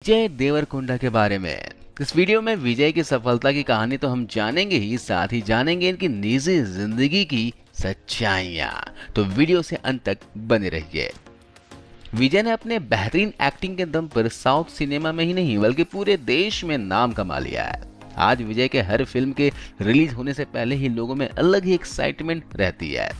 विजय देवरकोंडा के बारे में। इस वीडियो में विजय की सफलता की कहानी तो हम जानेंगे ही, साथ ही जानेंगे इनकी निजी जिंदगी की सच्चाइयां। तो वीडियो से अंत तक बने रहिए। विजय ने अपने बेहतरीन एक्टिंग के दम पर साउथ सिनेमा में ही नहीं बल्कि पूरे देश में नाम कमा लिया है। आज विजय के हर फिल्म के रिलीज होने से पहले ही लोगों में अलग ही एक्साइटमेंट रहती है।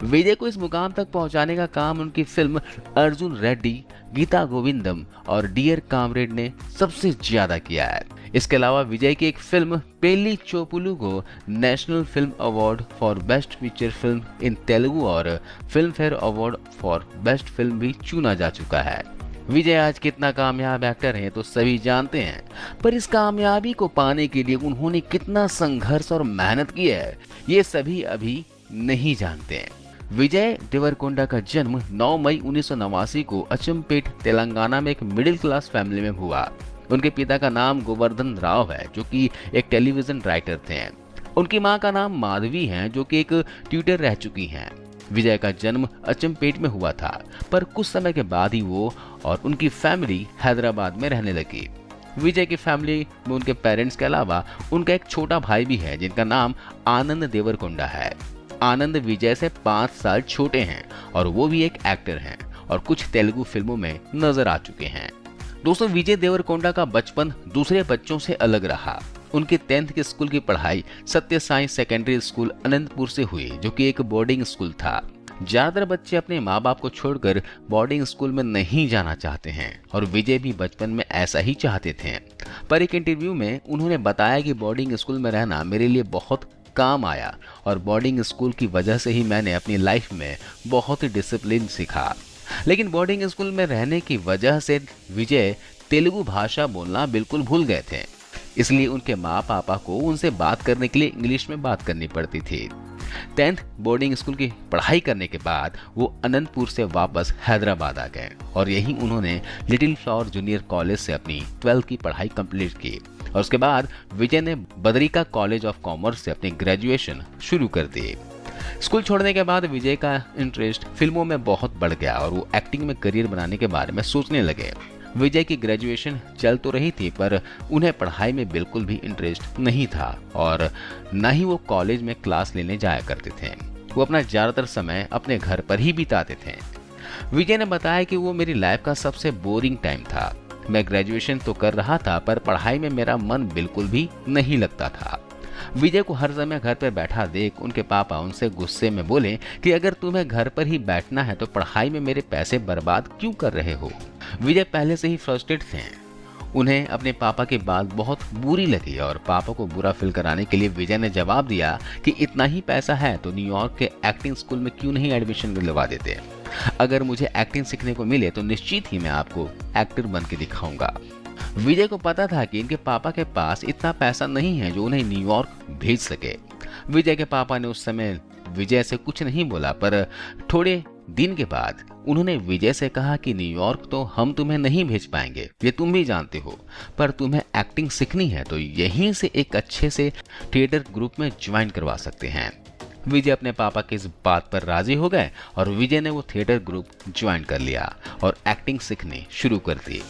विजय को इस मुकाम तक पहुंचाने का काम उनकी फिल्म अर्जुन रेड्डी, गीता गोविंदम और डियर कामरेड ने सबसे ज्यादा किया है। इसके अलावा विजय की एक फिल्म पेल्ली चोपुलू को national film award for best feature film in Telugu और Filmfare award for best film भी चुना जा चुका है। विजय आज कितना कामयाब एक्टर हैं तो सभी जानते हैं, पर इस कामयाबी को पाने के लिए उन्होंने कितना संघर्ष और मेहनत की है, ये सभी अभी नहीं जानते हैं। विजय देवरकोंडा का जन्म 9 मई 1989 को अचमपेट, तेलंगाना में एक मिडिल क्लास फैमिली में हुआ। उनके पिता का नाम गोवर्धन राव है, जो कि एक टेलीविजन राइटर थे। उनकी मां का नाम माधवी है, जो कि एक ट्यूटर रह चुकी हैं। विजय का जन्म अचमपेट में हुआ था, पर कुछ समय के बाद ही वो और उनकी फैमिली हैदराबाद में रहने लगी। विजय की फैमिली में उनके पेरेंट्स के अलावा उनका एक छोटा भाई भी है, जिनका नाम आनंद देवरकोंडा है। आनंद विजय से 5 साल छोटे हैं और वो भी एक एक्टर हैं और कुछ तेलुगु फिल्मों में नजर आ चुके हैं। दोस्तों, विजय देवरकोंडा का बचपन दूसरे बच्चों से अलग रहा। उनकी 10th की स्कूल की पढ़ाई सत्य साई सेकेंडरी स्कूल अनंतपुर से हुई, जो कि एक बोर्डिंग स्कूल था। ज्यादातर बच्चे अपने माँ बाप को छोड़कर बोर्डिंग स्कूल में नहीं जाना चाहते हैं और विजय भी बचपन में ऐसा ही चाहते थे। पर एक इंटरव्यू में उन्होंने बताया कि बोर्डिंग स्कूल में रहना मेरे लिए बहुत काम आया और बोर्डिंग स्कूल की वजह से ही मैंने अपनी लाइफ में बहुत ही डिसिप्लिन सीखा। लेकिन बोर्डिंग स्कूल में रहने की वजह से विजय तेलुगु भाषा बोलना बिल्कुल भूल गए थे, इसलिए उनके माँ पापा को उनसे बात करने के लिए इंग्लिश में बात करनी पड़ती थी। 10th बोर्डिंग स्कूल की पढ़ाई करने के बाद वो अनंतपुर से वापस हैदराबाद आ गए और यहीं उन्होंने लिटिल फ्लावर जूनियर कॉलेज से अपनी 12th की पढ़ाई कंप्लीट की और उसके बाद विजय ने बदरिका कॉलेज ऑफ कॉमर्स से अपनी ग्रेजुएशन शुरू कर दी। स्कूल छोड़ने के बाद विजय का इंटरेस्ट फिल्मों में बहुत बढ़ गया और वो एक्टिंग में करियर बनाने के बारे में सोचने लगे। विजय की ग्रेजुएशन चल तो रही थी, पर उन्हें पढ़ाई में बिल्कुल भी इंटरेस्ट नहीं था और न ही वो कॉलेज में क्लास लेने जाया करते थे। वो अपना ज़्यादातर समय अपने घर पर ही बिताते थे। विजय ने बताया कि वो मेरी लाइफ का सबसे बोरिंग टाइम था। मैं ग्रेजुएशन तो कर रहा था, पर पढ़ाई में मेरा मन बिल्कुल भी नहीं लगता था। विजय को हर समय घर पर बैठा देख उनके पापा उनसे गुस्से में बोले कि अगर तुम्हें घर पर ही बैठना है तो पढ़ाई में मेरे पैसे बर्बाद क्यों कर रहे हो। विजय पहले से ही फ्रस्ट्रेट थे। उन्हें अपने पापा की बात बहुत बुरी लगी और पापा को बुरा फील कराने के लिए विजय ने जवाब दिया कि इतना ही पैसा है तो न्यूयॉर्क के एक्टिंग स्कूल में क्यों नहीं एडमिशन दिलवा देते। अगर मुझे एक्टिंग सीखने को मिले तो निश्चित ही मैं आपको एक्टर बन के दिखाऊंगा। विजय को पता था कि इनके पापा के पास इतना पैसा नहीं है जो उन्हें न्यूयॉर्क भेज सके। विजय के पापा ने उस समय विजय से कुछ नहीं बोला, पर थोड़े दिन के बाद उन्होंने विजय से कहा कि न्यूयॉर्क तो हम तुम्हें नहीं भेज पाएंगे, ये तुम भी जानते हो, पर तुम्हें एक्टिंग सीखनी है तो यहीं से एक अच्छे से थिएटर ग्रुप में ज्वाइन करवा सकते हैं। विजय अपने पापा की इस बात पर राजी हो गए और विजय ने वो थिएटर ग्रुप ज्वाइन कर लिया और एक्टिंग सीखनी शुरू कर दी।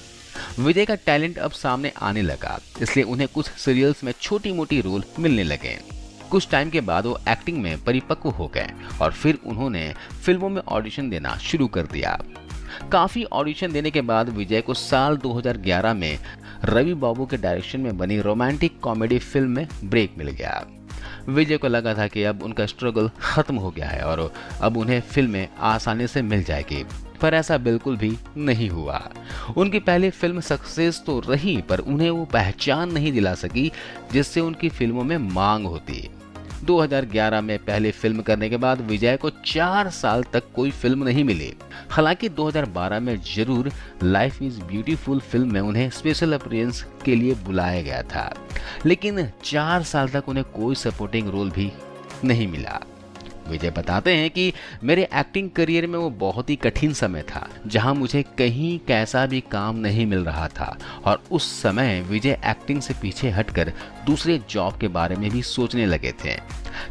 विजय का टैलेंट अब सामने आने लगा, इसलिए उन्हें कुछ सीरियल्स में छोटी मोटी रोल मिलने लगे। कुछ टाइम के बाद वो एक्टिंग में परिपक्व हो गए और फिर उन्होंने फिल्मों में ऑडिशन देना शुरू कर दिया। काफी ऑडिशन देने के बाद विजय को साल 2011 में रवि बाबू के डायरेक्शन में बनी रोमांटिक कॉमेडी फिल्म में ब्रेक मिल गया। विजय को लगा था कि अब उनका स्ट्रगल खत्म हो गया है और अब उन्हें फिल्में आसानी से मिल जाएगी, पर ऐसा बिल्कुल भी नहीं हुआ। उनकी पहली फिल्म सक्सेस तो रही, पर उन्हें वो पहचान नहीं दिला सकी जिससे उनकी फिल्मों में मांग होती। 2011 में पहली फिल्म करने के बाद विजय को 4 साल तक कोई फिल्म नहीं मिली। हालांकि 2012 में जरूर लाइफ इज ब्यूटीफुल फिल्म में उन्हें स्पेशल अपीयरेंस के लिए बुलाया गया था, लेकिन 4 साल तक उन्हें कोई सपोर्टिंग रोल भी नहीं मिला। विजय बताते हैं कि मेरे एक्टिंग करियर में वो बहुत ही कठिन समय था, जहां मुझे कहीं कैसा भी काम नहीं मिल रहा था और उस समय विजय एक्टिंग से पीछे हटकर दूसरे जॉब के बारे में भी सोचने लगे थे,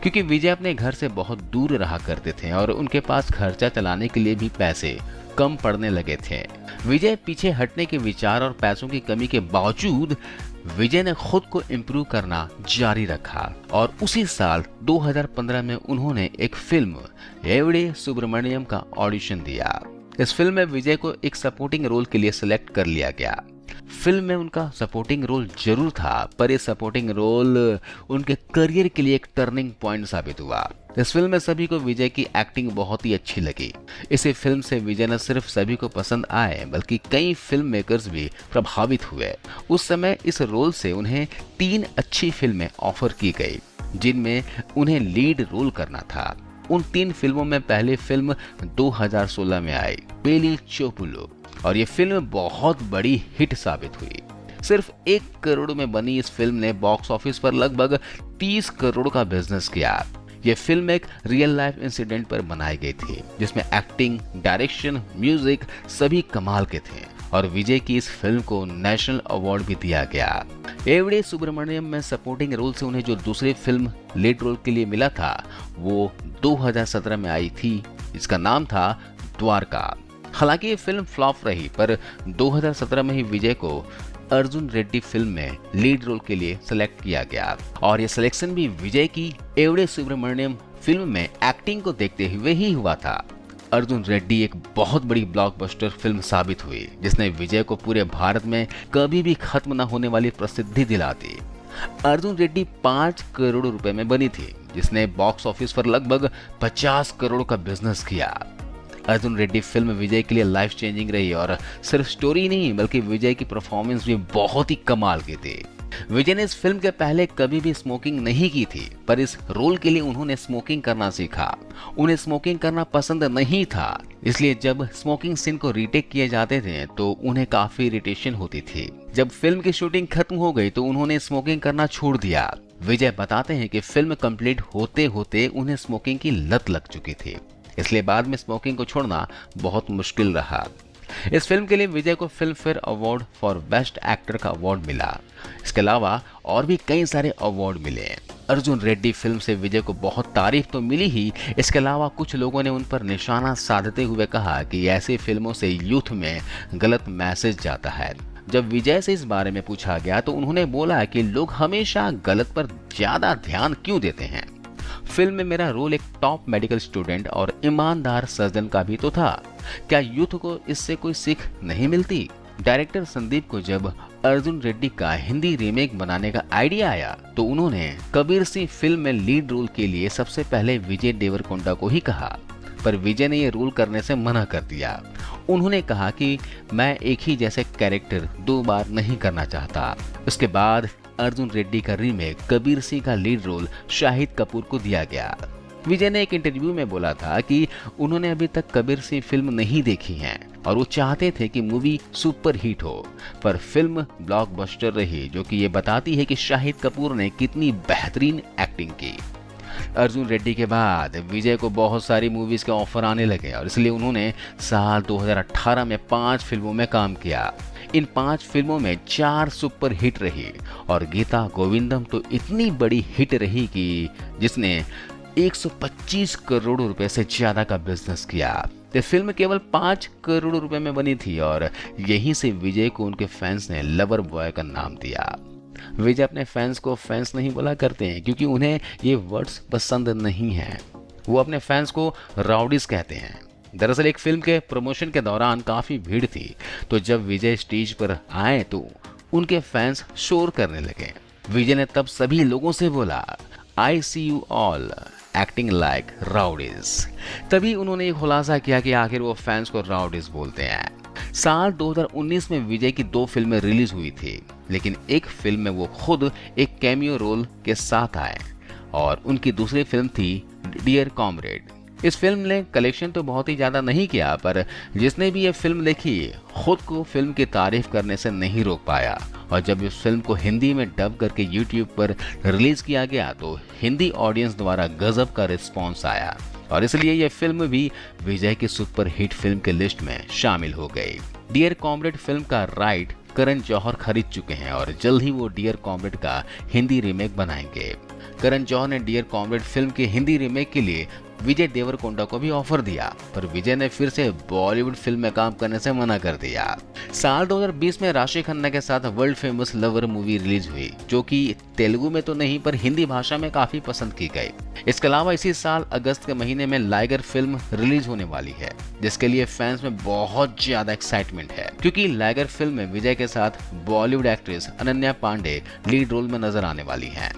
क्योंकि विजय अपने घर से बहुत दूर रहा करते थे और उनके पास खर्चा चलाने के लिए भी पैसे कम पड़ने लगे थे। विजय पीछे हटने के विचार और पैसों की कमी के बावजूद विजय ने खुद को इम्प्रूव करना जारी रखा और उसी साल 2015 में उन्होंने एक फिल्म एवड़े सुब्रमण्यम का ऑडिशन दिया। इस फिल्म में विजय को एक सपोर्टिंग रोल के लिए सिलेक्ट कर लिया गया। फिल्म में उनका सपोर्टिंग रोल जरूर था, पर ये सपोर्टिंग रोल उनके करियर के लिए एक टर्निंग पॉइंट साबित हुआ। इस फिल्म में सभी को विजय की एक्टिंग बहुत ही अच्छी लगी। इसी फिल्म से विजय न सिर्फ सभी को पसंद आए बल्कि कई फिल्म मेकर्स भी प्रभावित हुए। उस समय इस रोल से उन्हें 3 अच्छी फिल्में ऑफर की गई जिनमें उन्हें लीड रोल करना था। उन 3 फिल्मों में पहली फिल्म 2016 में आई पेली चोपुलो, और ये फिल्म बहुत बड़ी हिट साबित हुई। सिर्फ 1 करोड़ में बनी इस फिल्म ने बॉक्स ऑफिस पर लगभग 30 करोड़ का बिजनेस किया। ये फिल्म एक रियल लाइफ इंसिडेंट पर बनाई गई थी जिसमें एक्टिंग, डायरेक्शन, म्यूजिक सभी कमाल के थे और विजय की इस फिल्म को नेशनल अवार्ड भी दिया गया। एवड़े सुब्रमण्यम में सपोर्टिंग रोल से उन्हें जो दूसरी फिल्म लीड रोल के लिए मिला था वो 2017 में आई थी। इसका नाम था द्वारका। हालांकि ये फिल्म फ्लॉप रही, पर 2017 में ही विजय को अर्जुन रेड्डी फिल्म में लीड रोल के लिए सिलेक्ट किया गया और ये सिलेक्शन भी विजय की एवड़े सुब्रमण्यम फिल्म में एक्टिंग को देखते हुए ही हुआ था। अर्जुन रेड्डी एक बहुत बड़ी ब्लॉकबस्टर फिल्म साबित हुई जिसने विजय को पूरे भारत में कभी भी खत्म न होने वाली प्रसिद्धि दिला दी। अर्जुन रेड्डी 5 करोड़ रुपए में बनी थी जिसने बॉक्स ऑफिस पर लगभग 50 करोड़ का बिजनेस किया। अर्जुन रेड्डी फिल्म विजय के लिए लाइफ चेंजिंग रही और सिर्फ स्टोरी नहीं बल्कि विजय की परफॉर्मेंस भी बहुत ही कमाल की थी। विजय ने इस फिल्म के पहले कभी भी स्मोकिंग नहीं की थी, पर इस रोल के लिए उन्होंने स्मोकिंग करना सीखा। उन्हें स्मोकिंग करना पसंद नहीं था, इसलिए जब स्मोकिंग सीन को रीटेक किए जाते थे तो उन्हें काफी इरिटेशन होती थी। जब फिल्म की शूटिंग खत्म हो गई तो उन्होंने स्मोकिंग करना छोड़ दिया। विजय बताते हैं कि फिल्म कंप्लीट होते होते उन्हें स्मोकिंग की लत लग चुकी थी, इसलिए बाद में स्मोकिंग को छोड़ना बहुत मुश्किल रहा। इस फिल्म के लिए विजय को film fair award for best actor का अवार्ड मिला। इसके अलावा और भी कई सारे अवार्ड मिले। अर्जुन रेड्डी फिल्म से विजय को बहुत तारीफ तो मिली ही, इसके अलावा कुछ लोगों ने उन पर निशाना साधते हुए कहा कि ऐसी फिल्मों से यूथ में गलत मैसेज जाता है। जब विजय से इस बारे में पूछा गया तो उन्होंने बोला कि लोग हमेशा गलत पर ज्यादा ध्यान क्यों देते हैं। फिल्म में मेरा रोल एक टॉप मेडिकल स्टूडेंट और ईमानदार सर्जन का भी तो था। क्या यूथ को इससे कोई सीख नहीं मिलती? डायरेक्टर संदीप को जब अर्जुन रेड्डी का हिंदी रीमेक बनाने का आइडिया आया तो उन्होंने कबीर सिंह फिल्म में लीड रोल के लिए सबसे पहले विजय देवरकोंडा को ही कहा, पर विजय ने ये रोल करने से मना कर दिया। उन्होंने कहा कि मैं एक ही जैसे कैरेक्टर 2 बार नहीं करना चाहता। उसके बाद अर्जुन रेड्डी का रीमेक कबीर सिंह का लीड रोल शाहिद कपूर को दिया गया। विजय ने एक इंटरव्यू में बोला था कि उन्होंने अभी तक कबीर सिंह फिल्म नहीं देखी है और वो चाहते थे कि मूवी सुपर हिट हो, पर फिल्म ब्लॉकबस्टर रही, जो कि ये बताती है कि शाहिद कपूर ने कितनी बेहतरीन एक्टिंग की। अर्जुन रेड्डी के बाद विजय को बहुत सारी मूवीज के ऑफर आने लगे और इसलिए उन्होंने साल 2018 में 5 फिल्मों में काम किया। इन 5 फिल्मों में 4 सुपर हिट रही और गीता गोविंदम तो इतनी बड़ी हिट रही कि जिसने 125 करोड़ रुपए से ज्यादा का बिजनेस किया। ये फिल्म केवल 5 करोड़ रुपए में बनी थी और यहीं से विजय को उनके फैंस ने लवर बॉय का नाम दिया। विजय अपने फैंस को फैंस नहीं बोला करते हैं क्योंकि उन्हें ये वर्ड्स पसंद नहीं है। वो अपने फैंस को राउडीज कहते हैं। दरअसल एक फिल्म के प्रमोशन के दौरान काफी भीड़ थी, तो जब विजय स्टेज पर आए तो उनके फैंस शोर करने लगे। विजय ने तब सभी लोगों से बोला, I see you all acting like rowdies. तभी उन्होंने ये खुलासा किया कि आखिर वो फैंस को राउडीज बोलते हैं। साल 2019 में विजय की 2 फिल्में रिलीज हुई थी, लेकिन एक फिल्म में वो खुद एक कैमियो रोल के साथ आए और उनकी दूसरी फिल्म थी डियर कॉमरेड। इस फिल्म ने कलेक्शन तो बहुत ही ज्यादा नहीं किया, पर जिसने भी ये फिल्म देखी खुद को फिल्म की तारीफ करने से नहीं रोक पाया और जब इस फिल्म को हिंदी में डब करके यूट्यूब पर रिलीज किया गया तो हिंदी ऑडियंस द्वारा गजब का रिस्पॉन्स आया और इसलिए यह फिल्म भी विजय की सुपर हिट फिल्म के लिस्ट में शामिल हो गई। डियर कॉमरेड फिल्म का राइट करण जौहर खरीद चुके हैं और जल्द ही वो डियर कॉमरेड का हिंदी रीमेक बनाएंगे। करण जौहर ने डियर कॉमरेड फिल्म के हिंदी रीमेक के लिए विजय देवरकोंडा को भी ऑफर दिया, पर विजय ने फिर से बॉलीवुड फिल्म में काम करने से मना कर दिया। साल 2020 में राशि खन्ना के साथ world famous lover movie release हुई, जो कि तेलुगु में तो नहीं पर हिंदी भाषा में काफी पसंद की गई। इसके अलावा इसी साल अगस्त के महीने में लाइगर फिल्म रिलीज होने वाली है, जिसके लिए फैंस में बहुत ज्यादा एक्साइटमेंट है, क्योंकि लाइगर फिल्म में विजय के साथ Bollywood actress Ananya Pandey lead role में नजर आने वाली हैं।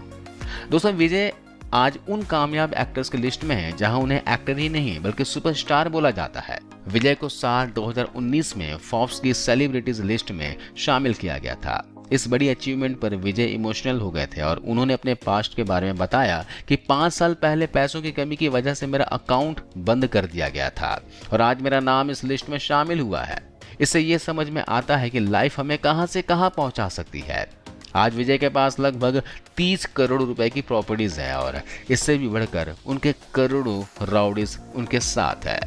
दोस्तों, विजय आज उन कामयाब एक्टर्स की लिस्ट में है जहां उन्हें एक्टर ही नहीं बल्कि सुपरस्टार बोला जाता है। विजय को साल 2019 में फोर्ब्स की सेलिब्रिटीज लिस्ट में शामिल किया गया था। इस बड़ी अचीवमेंट पर विजय इमोशनल हो गए थे और उन्होंने अपने पास्ट के बारे में बताया कि 5 साल पहले पैसों की कमी की वजह से मेरा अकाउंट बंद कर दिया गया था और आज मेरा नाम इस लिस्ट में शामिल हुआ है। इससे ये समझ में आता है कि लाइफ हमें कहां से कहां पहुंचा सकती है। आज विजय के पास लगभग 30 करोड़ रुपए की प्रॉपर्टीज है और इससे भी बढ़कर उनके करोड़ों राउडीज उनके साथ है।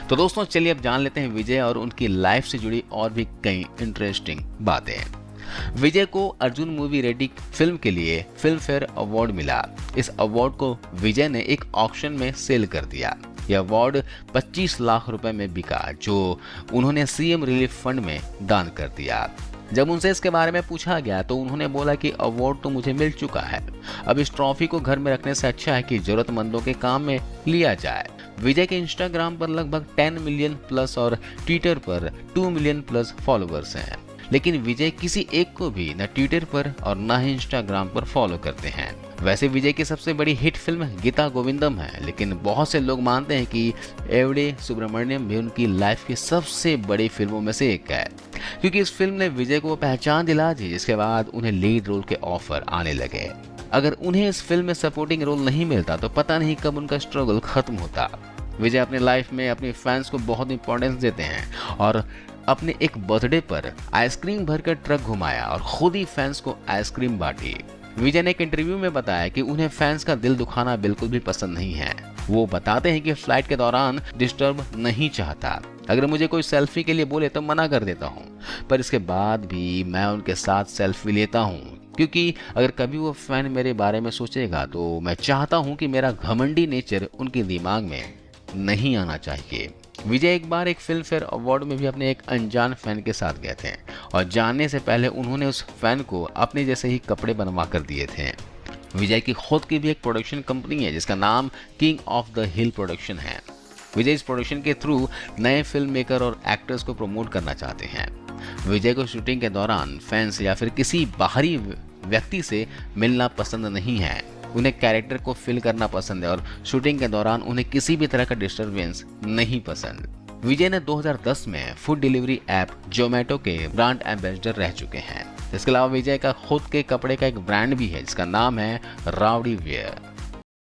तो दोस्तों, चलिए अब जान लेते हैं विजय और उनकी लाइफ से जुड़ी और भी कई इंटरेस्टिंग बातें। विजय को अर्जुन मूवी रेडी फिल्म के लिए फिल्म फेयर अवार्ड मिला। इस अवार्ड को विजय ने एक ऑक्शन में सेल कर दिया। यह अवार्ड 25 लाख रुपए में बिका, जो उन्होंने सीएम रिलीफ फंड में दान कर दिया। जब उनसे इसके बारे में पूछा गया तो उन्होंने बोला कि अवार्ड तो मुझे मिल चुका है, अब इस ट्रॉफी को घर में रखने से अच्छा है कि जरूरतमंदों के काम में लिया जाए। विजय के इंस्टाग्राम पर लगभग 10 मिलियन प्लस और ट्विटर पर 2 मिलियन प्लस फॉलोअर्स हैं, लेकिन विजय किसी एक को भी न ट्विटर पर और न ही इंस्टाग्राम पर फॉलो करते हैं। वैसे विजय की सबसे बड़ी हिट फिल्म गीता गोविंदम है, लेकिन बहुत से लोग मानते हैं कि एवडे सुब्रमण्यम भी उनकी लाइफ की सबसे बड़ी फिल्मों में से एक है, क्योंकि इस फिल्म ने विजय को पहचान दिला दी, जिसके बाद उन्हें लीड रोल के ऑफर आने लगे। अगर उन्हें इस फिल्म में सपोर्टिंग रोल नहीं मिलता तो पता नहीं कब उनका स्ट्रगल खत्म होता। विजय अपने लाइफ में अपनी फैंस को बहुत इंपॉर्टेंस देते हैं और अपने एक बर्थडे पर आइसक्रीम भरकर ट्रक घुमाया और खुद ही फैंस को आइसक्रीम बांटी। विजय ने एक इंटरव्यू में बताया कि उन्हें फैंस का दिल दुखाना बिल्कुल भी पसंद नहीं है। वो बताते हैं कि फ्लाइट के दौरान डिस्टर्ब नहीं चाहता। अगर मुझे कोई सेल्फी के लिए बोले तो मना कर देता हूँ, पर इसके बाद भी मैं उनके साथ सेल्फी लेता हूँ, क्योंकि अगर कभी वो फैन मेरे बारे में सोचेगा तो मैं चाहता हूँ कि मेरा घमंडी नेचर उनके दिमाग में नहीं आना चाहिए। विजय एक बार एक फिल्म फेयर अवार्ड में भी अपने एक अनजान फैन के साथ गए थे और जाने से पहले उन्होंने उस फैन को अपने जैसे ही कपड़े बनवा कर दिए थे। विजय की खुद की भी एक प्रोडक्शन कंपनी है जिसका नाम king of the hill production है। विजय इस प्रोडक्शन के थ्रू नए फिल्म मेकर और एक्टर्स को प्रमोट करना चाहते हैं। विजय को शूटिंग के दौरान फैंस या फिर किसी बाहरी व्यक्ति से मिलना पसंद नहीं है। उन्हें कैरेक्टर को फिल करना पसंद है और शूटिंग के दौरान उन्हें किसी भी तरह का डिस्टरबेंस नहीं पसंद। विजय ने 2010 में फूड डिलीवरी ऐप जोमेटो के ब्रांड एम्बेसडर रह चुके हैं। इसके अलावा विजय का खुद के कपड़े का एक ब्रांड भी है जिसका नाम है राउडी वेयर।